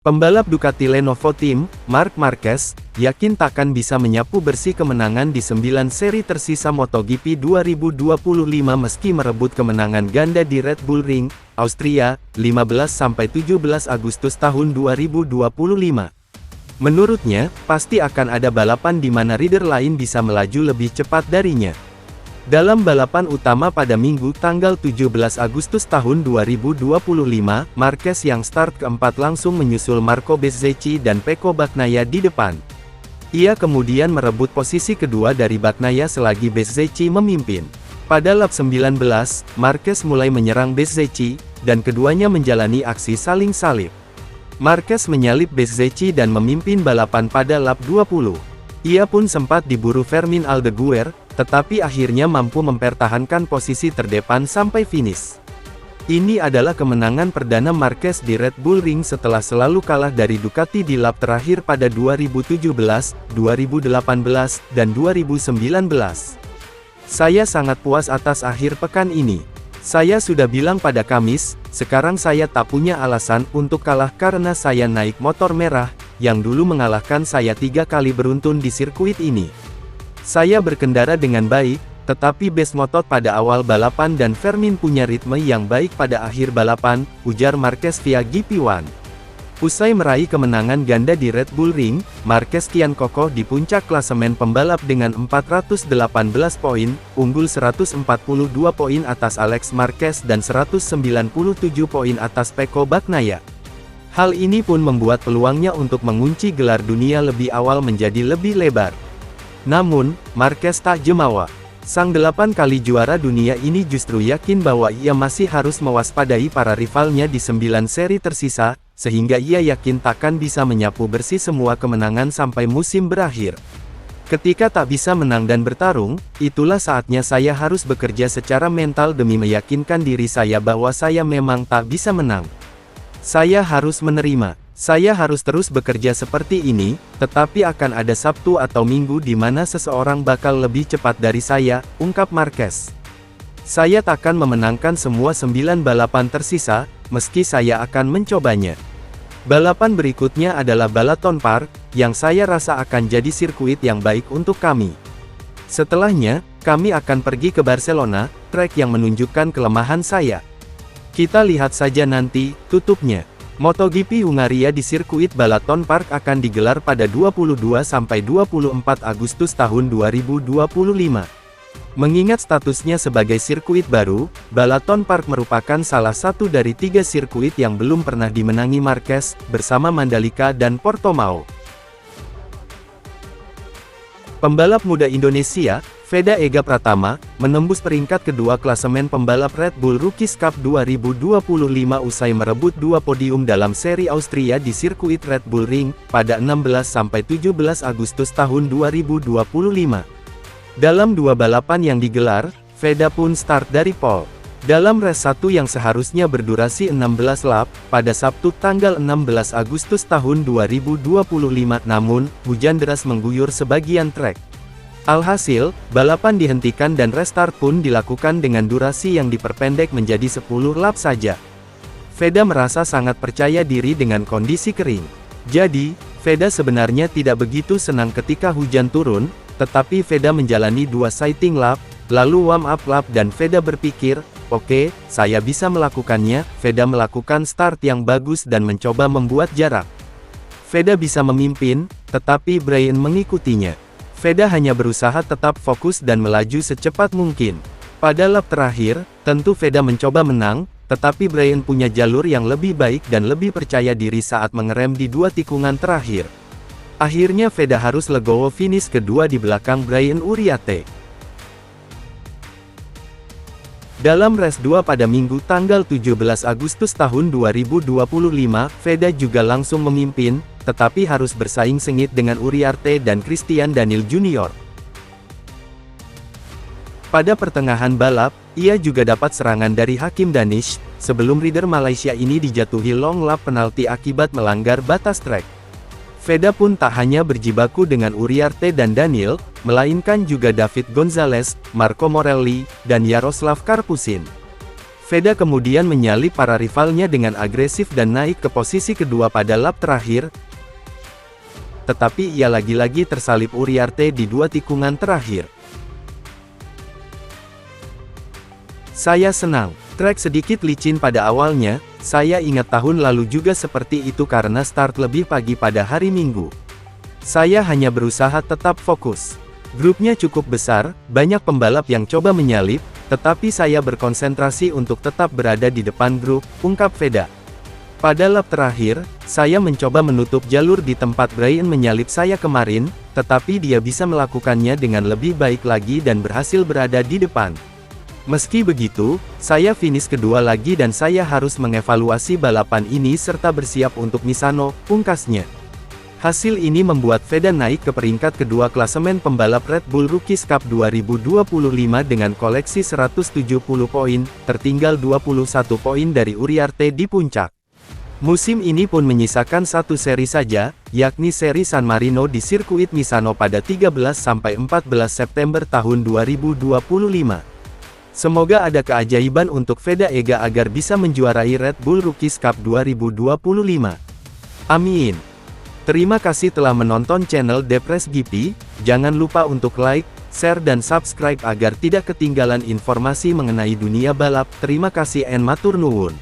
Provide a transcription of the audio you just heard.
Pembalap Ducati Lenovo Team, Marc Marquez, yakin takkan bisa menyapu bersih kemenangan di 9 seri tersisa MotoGP 2025 meski merebut kemenangan ganda di Red Bull Ring, Austria, 15-17 Agustus tahun 2025. Menurutnya, pasti akan ada balapan di mana rider lain bisa melaju lebih cepat darinya. Dalam balapan utama pada Minggu tanggal 17 Agustus tahun 2025, Marquez yang start keempat langsung menyusul Marco Bezzecchi dan Pecco Bagnaia di depan. Ia kemudian merebut posisi kedua dari Bagnaia selagi Bezzecchi memimpin. Pada lap 19, Marquez mulai menyerang Bezzecchi, dan keduanya menjalani aksi saling salib. Marquez menyalip Bezzecchi dan memimpin balapan pada lap 20. Ia pun sempat diburu Fermin Aldeguer, tetapi akhirnya mampu mempertahankan posisi terdepan sampai finish. Ini adalah kemenangan perdana Marquez di Red Bull Ring setelah selalu kalah dari Ducati di lap terakhir pada 2017, 2018, dan 2019. Saya sangat puas atas akhir pekan ini. Saya sudah bilang pada Kamis, sekarang saya tak punya alasan untuk kalah karena saya naik motor merah, yang dulu mengalahkan saya 3 kali beruntun di sirkuit ini. Saya berkendara dengan baik, tetapi best motot pada awal balapan dan Fermin punya ritme yang baik pada akhir balapan, ujar Marquez via GP1. Usai meraih kemenangan ganda di Red Bull Ring, Marquez kian kokoh di puncak klasemen pembalap dengan 418 poin, unggul 142 poin atas Alex Marquez dan 197 poin atas Pecco Bagnaia. Hal ini pun membuat peluangnya untuk mengunci gelar dunia lebih awal menjadi lebih lebar. Namun, Marquez tak jemawa. Sang 8 kali juara dunia ini justru yakin bahwa ia masih harus mewaspadai para rivalnya di 9 seri tersisa, sehingga ia yakin takkan bisa menyapu bersih semua kemenangan sampai musim berakhir. Ketika tak bisa menang dan bertarung, itulah saatnya saya harus bekerja secara mental demi meyakinkan diri saya bahwa saya memang tak bisa menang. Saya harus menerima. Saya harus terus bekerja seperti ini, tetapi akan ada Sabtu atau Minggu di mana seseorang bakal lebih cepat dari saya, ungkap Marquez. Saya takkan memenangkan semua 9 balapan tersisa, meski saya akan mencobanya. Balapan berikutnya adalah Balaton Park, yang saya rasa akan jadi sirkuit yang baik untuk kami. Setelahnya, kami akan pergi ke Barcelona, trek yang menunjukkan kelemahan saya. Kita lihat saja nanti, tutupnya. MotoGP Hungaria di sirkuit Balaton Park akan digelar pada 22-24 Agustus tahun 2025. Mengingat statusnya sebagai sirkuit baru, Balaton Park merupakan salah satu dari 3 sirkuit yang belum pernah dimenangi Marquez, bersama Mandalika dan Portimao. Pembalap muda Indonesia, Veda Ega Pratama, menembus peringkat kedua klasemen pembalap Red Bull Rookies Cup 2025 usai merebut 2 podium dalam seri Austria di sirkuit Red Bull Ring, pada 16-17 Agustus tahun 2025. Dalam 2 balapan yang digelar, Veda pun start dari pole. Dalam race 1 yang seharusnya berdurasi 16 lap, pada Sabtu tanggal 16 Agustus tahun 2025 namun, hujan deras mengguyur sebagian trek. Alhasil, balapan dihentikan dan restart pun dilakukan dengan durasi yang diperpendek menjadi 10 lap saja. Veda merasa sangat percaya diri dengan kondisi kering. Jadi, Veda sebenarnya tidak begitu senang ketika hujan turun, tetapi Veda menjalani 2 sighting lap, lalu warm up lap dan Veda berpikir, oke, saya bisa melakukannya. Veda melakukan start yang bagus dan mencoba membuat jarak. Veda bisa memimpin, tetapi Brian mengikutinya. Veda hanya berusaha tetap fokus dan melaju secepat mungkin. Pada lap terakhir, tentu Veda mencoba menang, tetapi Brian punya jalur yang lebih baik dan lebih percaya diri saat mengerem di 2 tikungan terakhir. Akhirnya Veda harus legowo finish kedua di belakang Brian Uriarte. Dalam race 2 pada Minggu tanggal 17 Agustus tahun 2025, Veda juga langsung memimpin, tetapi harus bersaing sengit dengan Uriarte dan Christian Danil Jr. Pada pertengahan balap, ia juga dapat serangan dari Hakim Danish, sebelum rider Malaysia ini dijatuhi long lap penalti akibat melanggar batas trek. Veda pun tak hanya berjibaku dengan Uriarte dan Danil, melainkan juga David Gonzalez, Marco Morelli, dan Yaroslav Karpusin. Veda kemudian menyalip para rivalnya dengan agresif dan naik ke posisi kedua pada lap terakhir, tetapi ia lagi-lagi tersalip Uriarte di 2 tikungan terakhir. Saya senang. Trek sedikit licin pada awalnya, saya ingat tahun lalu juga seperti itu karena start lebih pagi pada hari Minggu. Saya hanya berusaha tetap fokus. Grupnya cukup besar, banyak pembalap yang coba menyalip, tetapi saya berkonsentrasi untuk tetap berada di depan grup, ungkap Veda. Pada lap terakhir, saya mencoba menutup jalur di tempat Brian menyalip saya kemarin, tetapi dia bisa melakukannya dengan lebih baik lagi dan berhasil berada di depan. Meski begitu, saya finish kedua lagi dan saya harus mengevaluasi balapan ini serta bersiap untuk Misano, pungkasnya. Hasil ini membuat Veda naik ke peringkat kedua klasemen pembalap Red Bull Rookies Cup 2025 dengan koleksi 170 poin, tertinggal 21 poin dari Uriarte di puncak. Musim ini pun menyisakan satu seri saja, yakni seri San Marino di sirkuit Misano pada 13–14 September tahun 2025. Semoga ada keajaiban untuk Veda Ega agar bisa menjuarai Red Bull Rookies Cup 2025. Amin. Terima kasih telah menonton channel Depres GP, jangan lupa untuk like, share dan subscribe agar tidak ketinggalan informasi mengenai dunia balap. Terima kasih and matur nuwun.